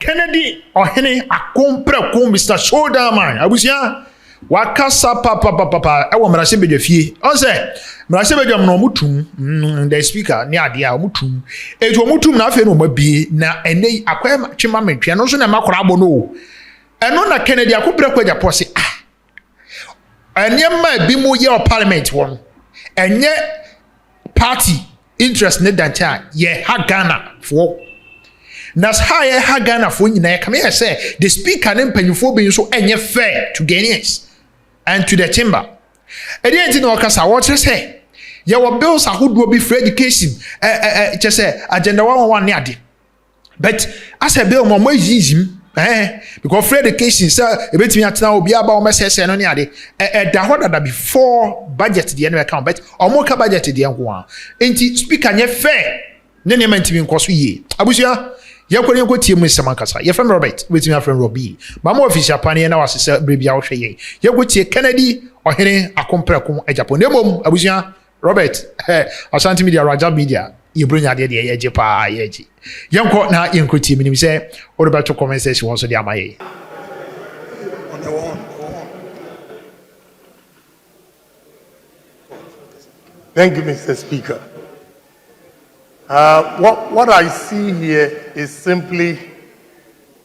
Kennedy ohene akompre ko Mr. Shoulder Man abusia wakasa papa ewo mrase bedwafie on say mrase bedwam no mutum the speaker ni ade a mutum ejo mutum na afi no mabie na enei akwai twema mentwe no so na makora abo no eno na Kennedy akopre ko Agyapong se anyema bi mu ye parliament won enye party interest ne dancha ye ha Ghana for nas high ha Ghana for nyina come here say the speaker ne mpanyifo bi so enye fair to Ghanaians and to the chamber enti no kasa what say ye wo bills ahodo bi for education che say agenda 111 ne ade but as a bill mo yizim because for education sir ebetimi atena obi aba o mesese no ne ade da hoda before budget the no account but omoka budget the nko enti speaker nye fair ne ne mantimi nkoso yie abusia yakore nko tie mu semankasa ye from Robert betimi afren Robbie ba mo official pane na wasese brebia wo hwe ye yego tie Kennedy ohene akompra ko Agyapong nemom abusia Robert Ashanti media Raja media you bring ade de ye je pa ye ji yenko na yenko tie minim se o de beto comment section won so de amaye on the one. Thank you, Mr. Speaker. What I see here is simply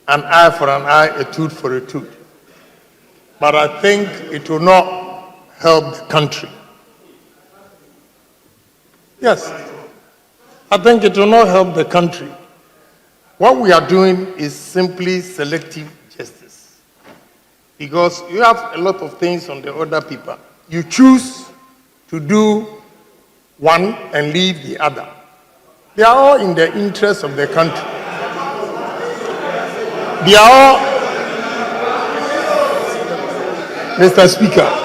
an eye for an eye, a tooth for a tooth. But I think it will not help the country. Yes, I think it will not help the country. What we are doing is simply selective justice. Because you have a lot of things on the other people. You choose to do one and leave the other. They are all in the interest of the country. They are all, Mr. Speaker.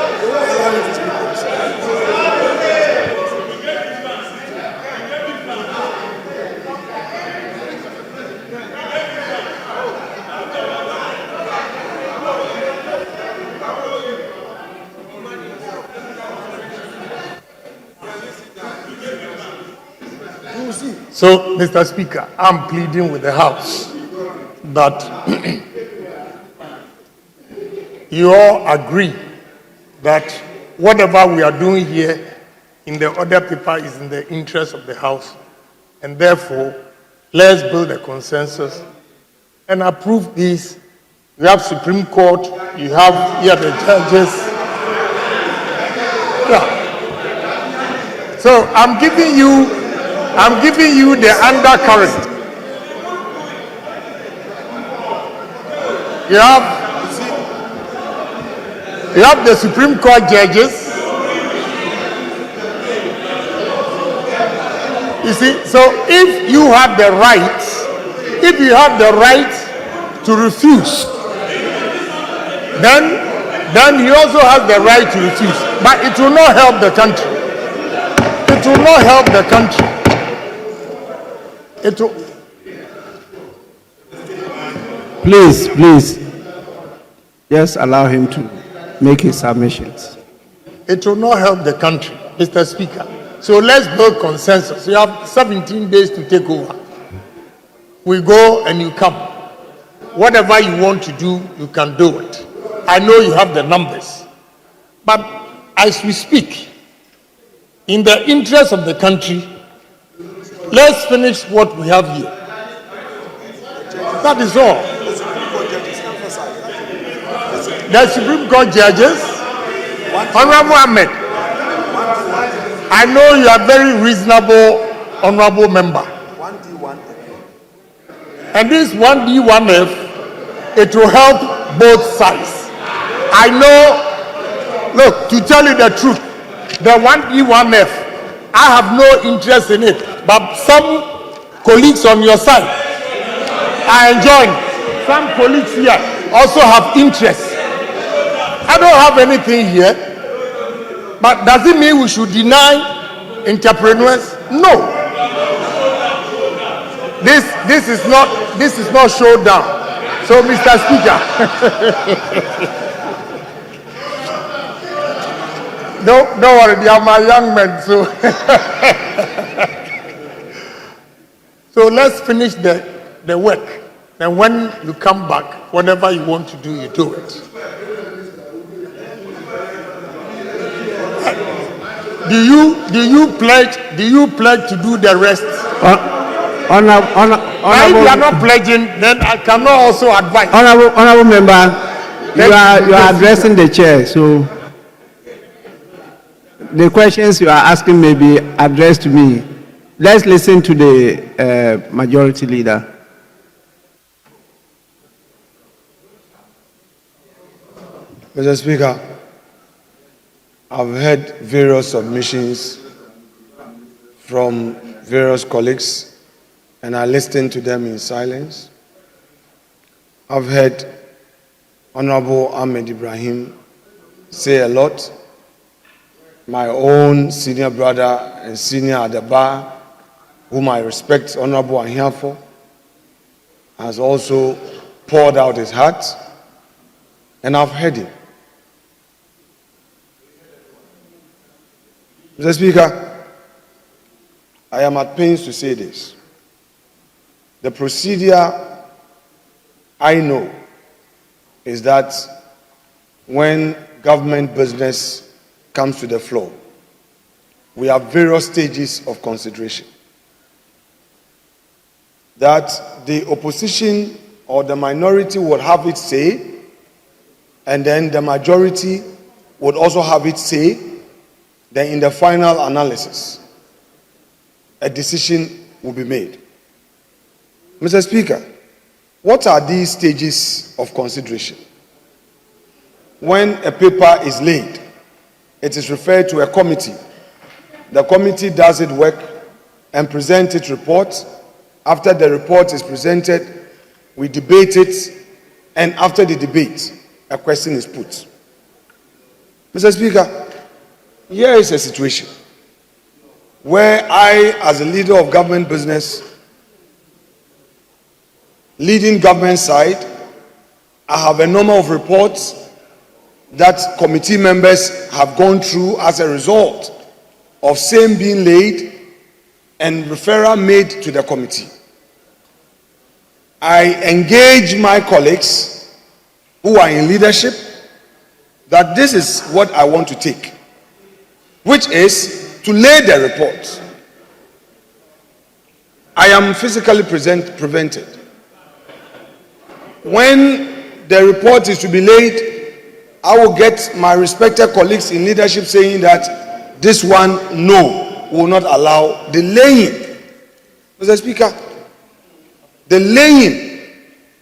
So, Mr. Speaker, I'm pleading with the House that you all agree that whatever we are doing here in the other paper is in the interest of the House, and therefore, let's build a consensus and approve this. You have Supreme Court, you have here the judges. Yeah. So I'm giving you the undercurrent. You have the Supreme Court judges. You see, so if you have the right to refuse, then he also has the right to refuse. But it will not help the country. It will not help the country. Please, just allow him to make his submissions. It will not help the country, Mr. Speaker. So let's build consensus. You have 17 days to take over. We go and you come. Whatever you want to do, you can do it. I know you have the numbers. But as we speak, in the interest of the country, let's finish what we have here. That is all. The Supreme Court judges, Honorable Ahmed, I know you are very reasonable, honorable member. 1D, 1F. And this 1D, 1F, it will help both sides. I know, look, to tell you the truth, the 1D, 1F, I have no interest in it. But some colleagues on your side are enjoying. Some colleagues here also have interest. I don't have anything here. But does it mean we should deny entrepreneurs? No. This is not showdown. So, Mr. Speaker, don't worry, they are my young men. So let's finish the work And when you come back, whatever you want to do, you do it. Do you pledge to do the rest? If you are not pledging, then I cannot also advise. Honorable member, you are addressing the chair, so the questions you are asking may be addressed to me. Let's listen to the majority leader. Mr. Speaker, I've heard various submissions from various colleagues, and I listened to them in silence. I've heard Honorable Ahmed Ibrahim say a lot. My own senior brother and senior at the bar, whom I respect, Honorable Agyapong, has also poured out his heart, and I've heard him. Mr. Speaker, I am at pains to say this. The procedure I know is that when government business comes to the floor, we have various stages of consideration. That the opposition or the minority would have its say, and then the majority would also have its say. Then in the final analysis, a decision will be made. Mr. Speaker, what are these stages of consideration? When a paper is laid, it is referred to a committee. The committee does its work and presents its report. After the report is presented, we debate it, and after the debate, a question is put. Mr. Speaker, here is a situation where I, as a leader of government business, leading government side, I have a number of reports that committee members have gone through as a result of same being laid and referral made to the committee. I engage my colleagues who are in leadership that this is what I want to take, which is to lay the report. I am physically prevented. When the report is to be laid, I will get my respected colleagues in leadership saying that this one, no, will not allow the laying. Mr. Speaker, the laying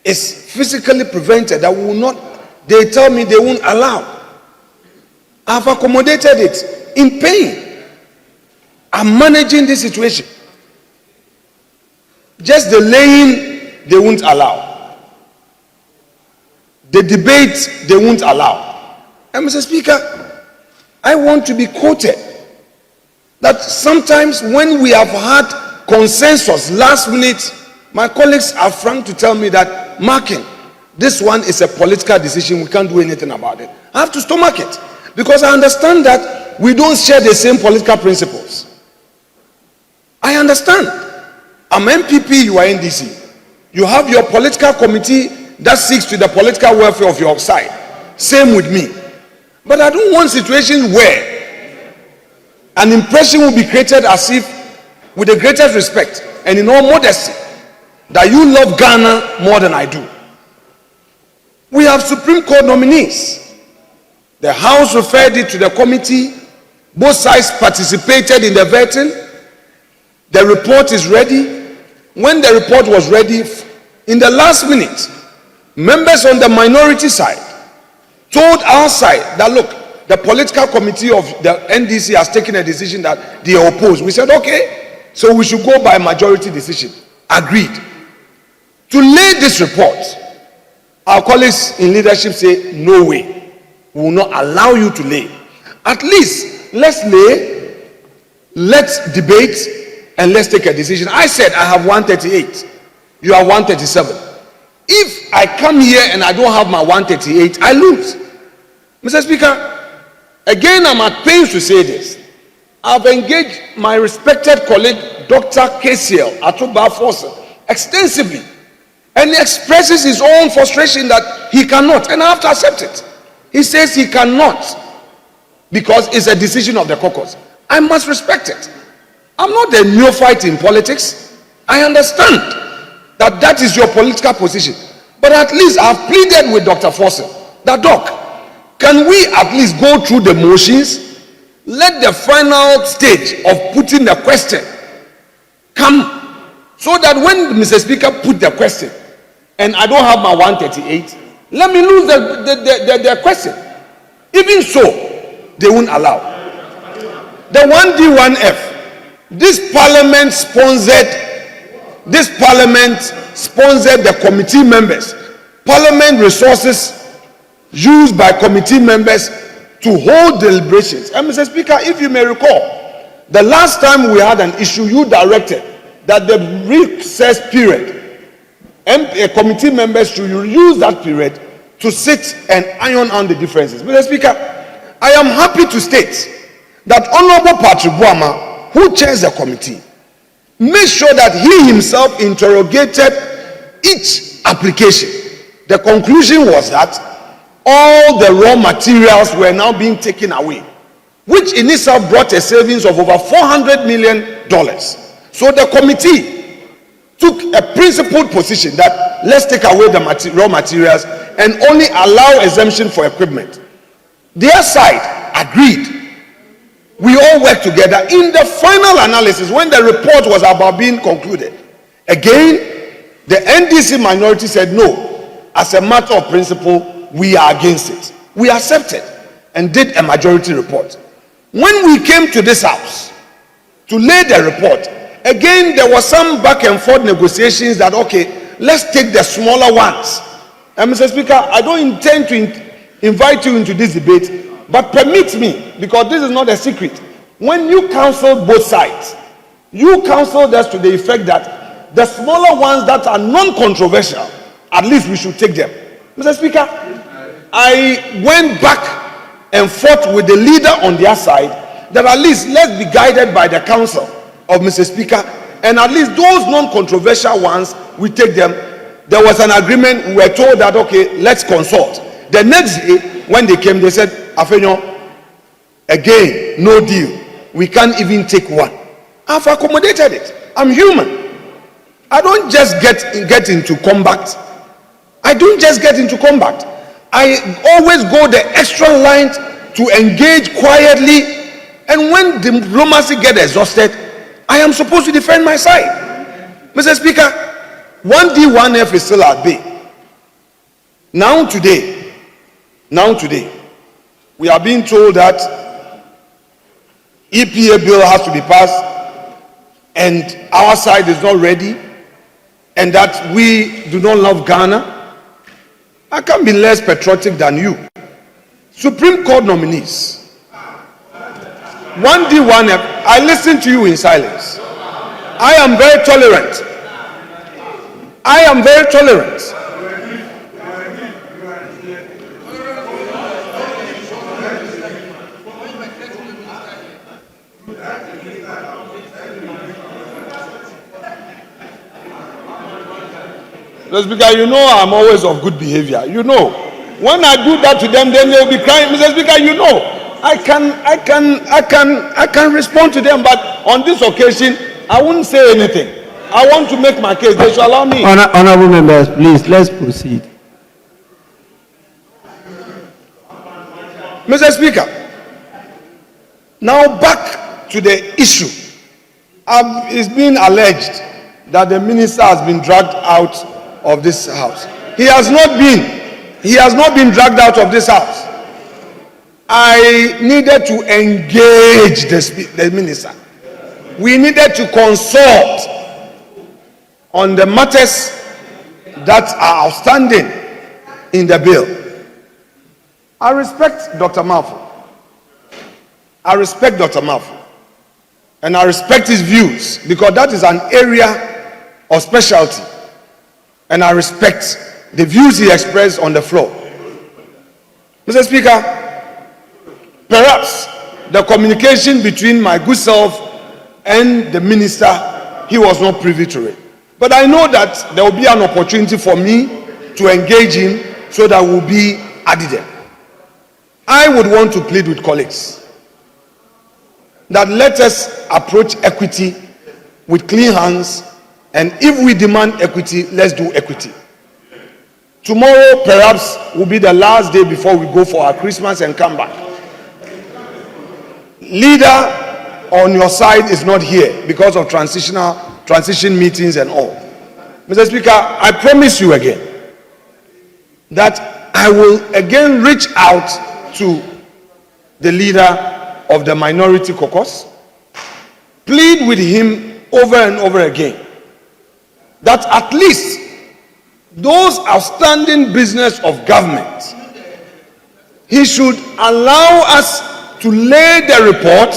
is physically prevented. That will not, they tell me they won't allow. I've accommodated it in pain. I'm managing this situation. Just the laying, they won't allow. The debate, they won't allow. And Mr. Speaker, I want to be quoted that sometimes when we have had consensus last minute, my colleagues are frank to tell me that, Markin, this one is a political decision, we can't do anything about it. I have to stomach it because I understand that we don't share the same political principles. I understand. I'm MPP, you are NDC. You have your political committee that seeks to the political welfare of your side. Same with me. But I don't want situations where an impression will be created as if, with the greatest respect and in all modesty, that you love Ghana more than I do. We have Supreme Court nominees. The House referred it to the committee. Both sides participated in the vetting. The report is ready. When the report was ready, in the last minute, members on the minority side told our side that, look, the political committee of the NDC has taken a decision that they are opposed. We said, okay, so we should go by majority decision. Agreed. To lay this report, our colleagues in leadership say, no way. We will not allow you to lay. At least, let's lay, let's debate, and let's take a decision. I said I have 138. You are 137. If I come here and I don't have my 138, I lose. Mr. Speaker, again, I'm at pains to say this. I've engaged my respected colleague, Dr. KCL Atuba Fossa, extensively. and he expresses his own frustration that he cannot, and I have to accept it. He says he cannot because it's a decision of the caucus. I must respect it. I'm not a neophyte in politics. I understand that that is your political position, but at least I've pleaded with Dr. F00l that, Doc, can we at least go through the motions? Let the final stage of putting the question come, so that when Mr. Speaker put the question and I don't have my 138, let me lose the question. Even so, they won't allow. The 1D1F, this parliament sponsored the committee members. Parliament resources used by committee members to hold deliberations. And Mr. Speaker, if you may recall, the last time we had an issue, you directed that the recess period, committee members should use that period to sit and iron out the differences. Mr. Speaker, I am happy to state that Honorable Patrick Boama, who chairs the committee, made sure that he himself interrogated each application. The conclusion was that all the raw materials were now being taken away, which in itself brought a savings of over $400 million. So the committee took a principled position that let's take away the raw materials and only allow exemption for equipment. Their side agreed. We all worked together. In the final analysis, when the report was about being concluded, again, the NDC minority said no. As a matter of principle, we are against it. We accepted and did a majority report. When we came to this house to lay the report, again, there was some back and forth negotiations that, okay, let's take the smaller ones. And Mr. Speaker, I don't intend to invite you into this debate, but permit me, because this is not a secret. When you counseled both sides, you counseled us to the effect that the smaller ones that are non-controversial, at least we should take them. Mr. Speaker, I went back and forth with the leader on their side that at least let's be guided by the counsel of Mr. Speaker, and at least those non-controversial ones, we take them. There was an agreement. We were told that, okay, let's consult. The next day, when they came, they said, Afenyo, again, no deal. We can't even take one. I've accommodated it. I'm human. I don't just get into combat. I don't just get into combat. I always go the extra line to engage quietly, and when diplomacy gets exhausted, I am supposed to defend my side. Mr. Speaker, 1D1F is still at bay. Now today, we are being told that EPA bill has to be passed and our side is not ready, and that we do not love Ghana. I can't be less patriotic than you. Supreme Court nominees, 1D1F, I listen to you in silence. I am very tolerant. I am very tolerant. Mr. Speaker, you know I'm always of good behavior. You know, when I do that to them, then they'll be crying. Mr. Speaker, you know, I can respond to them, but on this occasion, I wouldn't say anything. I want to make my case. They should allow me. Honorable members, please, let's proceed. Mr. Speaker, now back to the issue. It's been alleged that the minister has been dragged out of this house. He has not been dragged out of this house. I needed to engage the minister. We needed to consult on the matters that are outstanding in the bill. I respect Dr. Mako. And I respect his views, because that is an area of specialty. And I respect the views he expressed on the floor. Mr. Speaker, perhaps the communication between my good self and the minister, he was not privy to it. But I know that there will be an opportunity for me to engage in so that we'll be added. I would want to plead with colleagues that let us approach equity with clean hands, and if we demand equity, let's do equity. Tomorrow perhaps will be the last day before we go for our Christmas and come back. Leader on your side is not here because of transition meetings and all. Mr. Speaker, I promise you again that I will again reach out to the leader of the minority caucus, plead with him over and over again that at least those outstanding business of government, he should allow us to lay the report,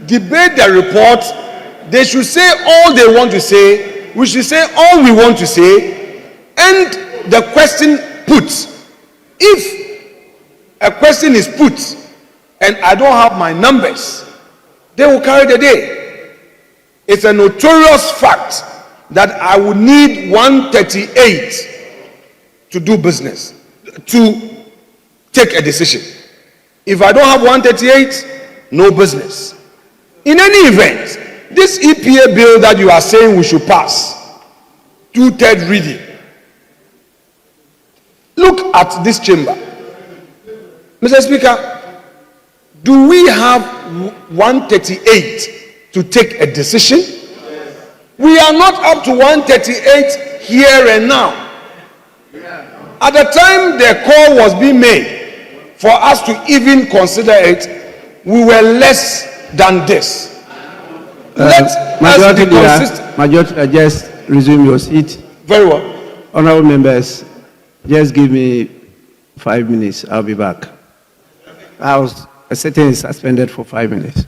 debate the report. They should say all they want to say, we should say all we want to say, and the question put. If a question is put and I don't have my numbers, they will carry the day. It's a notorious fact that I would need 138 to do business, to take a decision. If I don't have 138, no business. In any event, this EPA bill that you are saying we should pass, 2/3 reading, look at this chamber. Mr. Speaker, do we have 138 to take a decision? We are not up to 138 here and now. At the time the call was being made for us to even consider it, we were less than this. Majority Leader, just resume your seat. Very well. Honorable members, just give me 5 minutes. I'll be back. A sitting is suspended for 5 minutes.